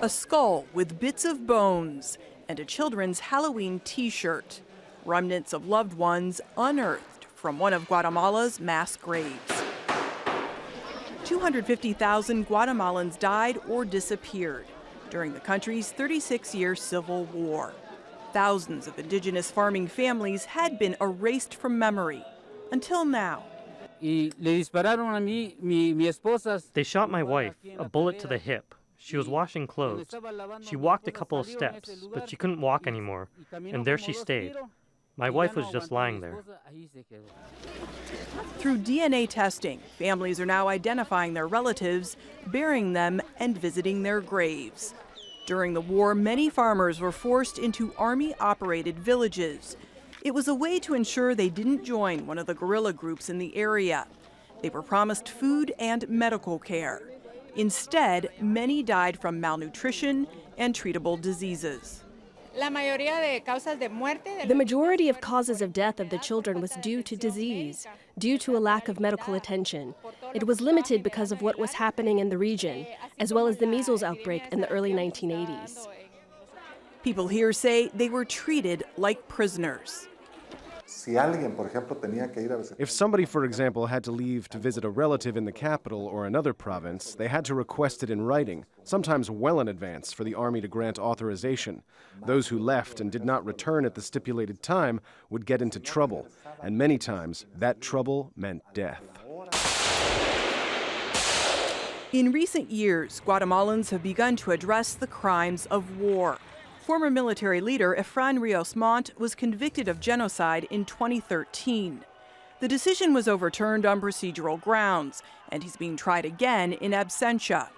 A skull with bits of bones and a children's Halloween t-shirt. Remnants of loved ones unearthed from one of Guatemala's mass graves. 250,000 Guatemalans died or disappeared during the country's 36-year civil war. Thousands of indigenous farming families had been erased from memory until now. They shot my wife, a bullet to the hip. She was washing clothes. She walked a couple of steps, but she couldn't walk anymore, and there she stayed. My wife was just lying there. Through DNA testing, families are now identifying their relatives, burying them, and visiting their graves. During the war, many farmers were forced into Army-operated villages. It was a way to ensure they didn't join one of the guerrilla groups in the area. They were promised food and medical care. Instead, many died from malnutrition and treatable diseases. The majority of causes of death of the children was due to disease, due to a lack of medical attention. It was limited because of what was happening in the region, as well as the measles outbreak in the early 1980s. People here say they were treated like prisoners. If somebody, for example, had to leave to visit a relative in the capital or another province, they had to request it in writing, sometimes well in advance, for the army to grant authorization. Those who left and did not return at the stipulated time would get into trouble, and many times that trouble meant death. In recent years, Guatemalans have begun to address the crimes of war. Former military leader Efrain Rios Montt was convicted of genocide in 2013. The decision was overturned on procedural grounds, and he's being tried again in absentia.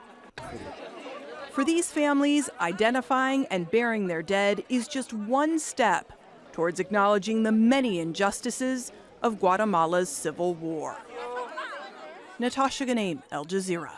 For these families, identifying and burying their dead is just one step towards acknowledging the many injustices of Guatemala's civil war. Natasha, Ghoneim, Al Jazeera.